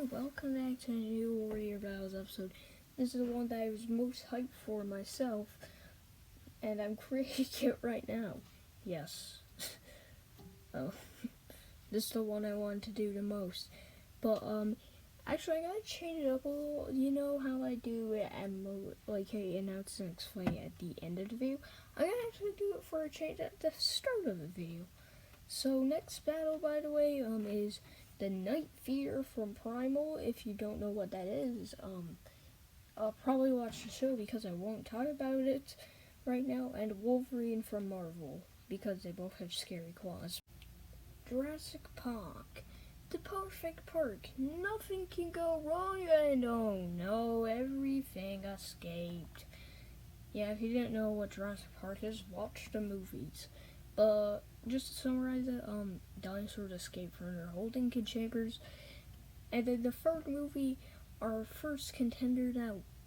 everyone, welcome back to a new Warrior Battles episode. This is the one that I was most hyped for myself, and I'm creating it right now. Yes. Oh, this is the one I wanted to do the most. But, actually I gotta change it up a little. You know how I do it at announce and explain at the end of the video? I'm gonna actually do it for a change at the start of the video. So, next battle, by the way, is the Night Fear from Primal. If you don't know what that is, I'll probably watch the show because I won't talk about it right now. And Wolverine from Marvel, because they both have scary claws. Jurassic Park, the perfect park. Nothing can go wrong, and oh no, everything escaped. Yeah, if you didn't know what Jurassic Park is, watch the movies. But just to summarize it, dinosaurs escape from their holding chambers, and then the third movie, our first contender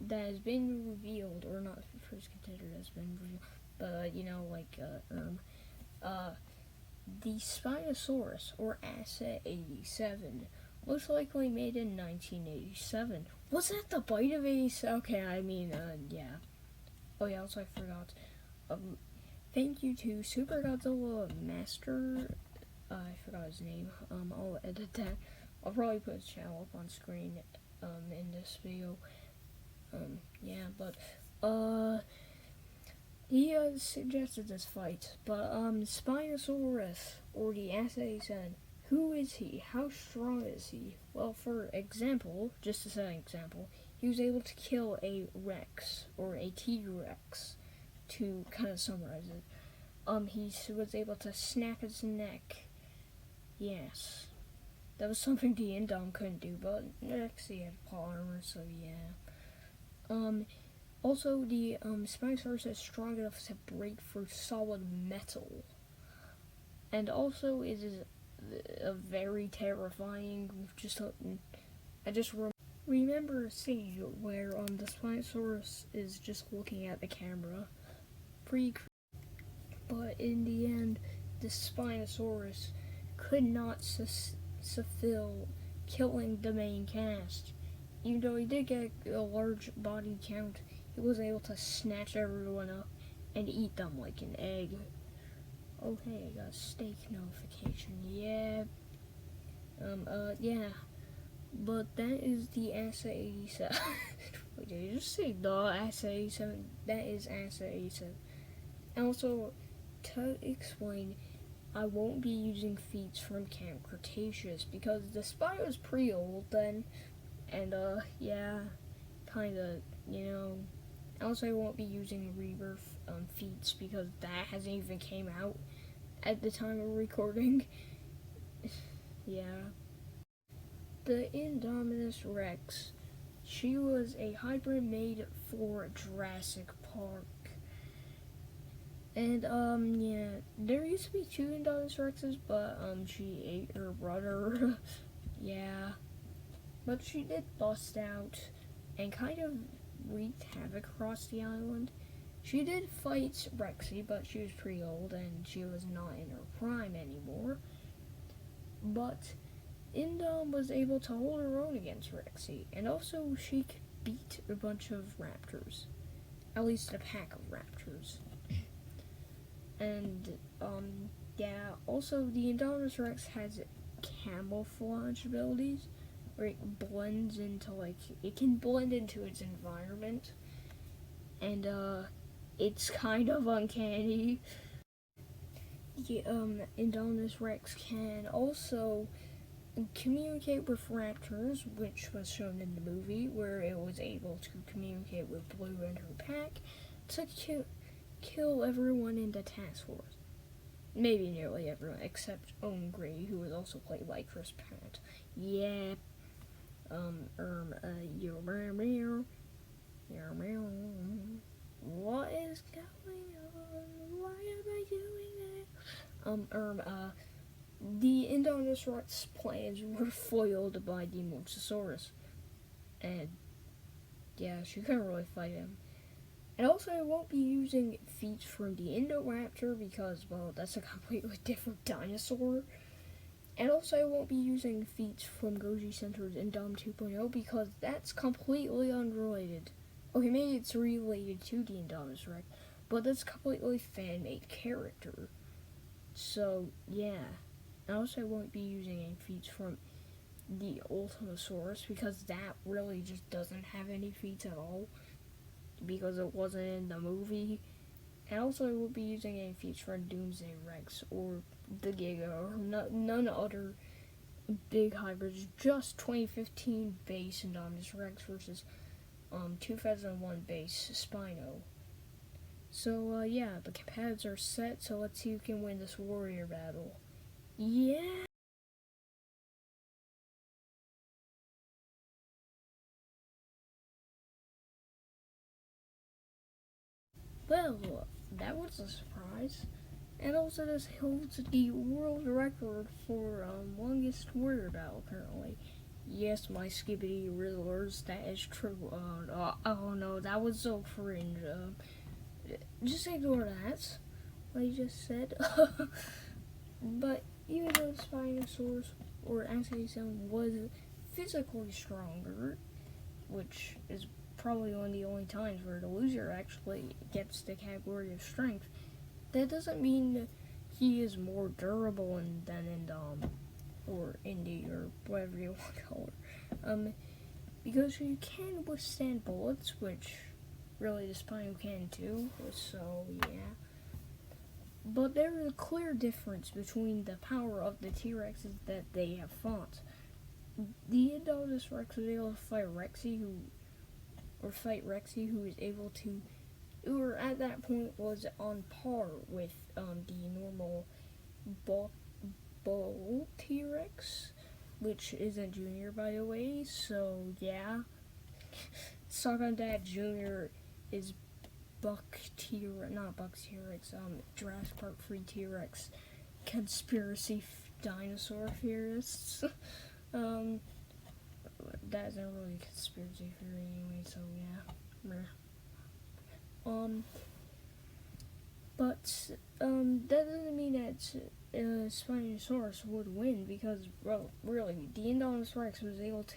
that has been revealed, or not the first contender that's been revealed, but the Spinosaurus, or Assa 87, most likely made in 1987. Was that the bite of 87? Okay, yeah. Oh yeah, also I forgot. Thank you to Super Godzilla Master. I forgot his name. I'll edit that. I'll probably put his channel up on screen in this video. He suggested this fight. But Spinosaurus, or the Assassin, who is he? How strong is he? Well, for example, just to set an example, he was able to kill a Rex, or a T-Rex, to kind of summarize it. He was able to snap his neck. Yes. That was something the Indom couldn't do, but Rex, he had paw armor, so yeah. Also, the Spinosaurus is strong enough to break through solid metal. And also, it is a very terrifying, I just remember a scene where the Spinosaurus is just looking at the camera. Pretty creepy. But in the end, the Spinosaurus could not fulfill killing the main cast. Even though he did get a large body count, he was able to snatch everyone up and eat them like an egg. Oh hey, I got a steak notification, yeah. Yeah. But that is the Assa 87. Wait, did you just say the Assa 87? That is Assa 87. And also, to explain, I won't be using feats from Camp Cretaceous because the spy was pretty old then, and yeah, kinda, Also, I won't be using Rebirth feats because that hasn't even came out at the time of recording. Yeah. The Indominus Rex, she was a hybrid made for Jurassic Park. And, yeah, there used to be 2 Indominus Rexes, but, she ate her brother. Yeah. But she did bust out and kind of wreaked havoc across the island. She did fight Rexy, but she was pretty old and she was not in her prime anymore. But Indom was able to hold her own against Rexy, and also she could beat a bunch of raptors. At least a pack of raptors. And, yeah, also the Indominus Rex has camouflage abilities, where it blends into, it can blend into its environment, and, it's kind of uncanny. The, Indominus Rex can also communicate with raptors, which was shown in the movie, where it was able to communicate with Blue and her pack to kill everyone in the task force. Maybe nearly everyone, except Owen Gray, who was also played by Chris Pratt. Yeah. What is going on? Why am I doing that? The Indominus Rex plans were foiled by the Mosasaurus. And, yeah, she couldn't really fight him. And also, I won't be using feats from the Indoraptor because, well, that's a completely different dinosaur. And also, I won't be using feats from Goji Center's Indom 2.0 because that's completely unrelated. Okay, maybe it's related to the Indominus Rex, but that's completely fan-made character. So, yeah. And also, I won't be using any feats from the Ultimasaurus because that really just doesn't have any feats at all because it wasn't in the movie. And also, I will be using any feats from Doomsday Rex or the Giga or none other big hybrids, just 2015 base Indominus Rex versus 2001 base Spino. So, yeah, the pads are set, so let's see who can win this warrior battle. Yeah! Well, that was a surprise. And also, this holds the world record for longest warrior battle currently. Yes, my skibbity riddlers, that is true. Oh no, that was so cringe. Just ignore that, what I just said. But even though the Spinosaurus or Ankylosaurus was physically stronger, which is probably one of the only times where the loser actually gets the category of strength, that doesn't mean he is more durable than Indom or Indy or whatever you want to call her. Because you can withstand bullets, which really the Spino can too. So yeah. But there is a clear difference between the power of the T-Rexes that they have fought. The Indominus Rex was able to fight Rexy, who is able to, or at that point was on par with the normal bull T-Rex, which isn't Junior by the way. So yeah, Suck on Dad Junior is not Buck T-Rex, Jurassic Park 3 T-Rex conspiracy dinosaur theorists. um, that isn't really a conspiracy theory anyway, so yeah. But that doesn't mean that Spinosaurus would win because, well, really, the Indominus Rex was able to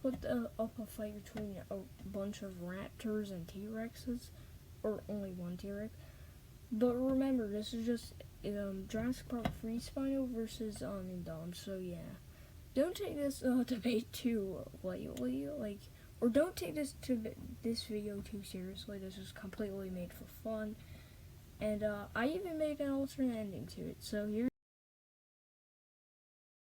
put up a fight between a bunch of raptors and T-Rexes, or only one T-Rex. But remember, this is just Jurassic Park 3 Spino versus Indom, so yeah. Don't take this debate too lightly, or don't take this video too seriously. This was completely made for fun, and I even made an alternate ending to it. So here's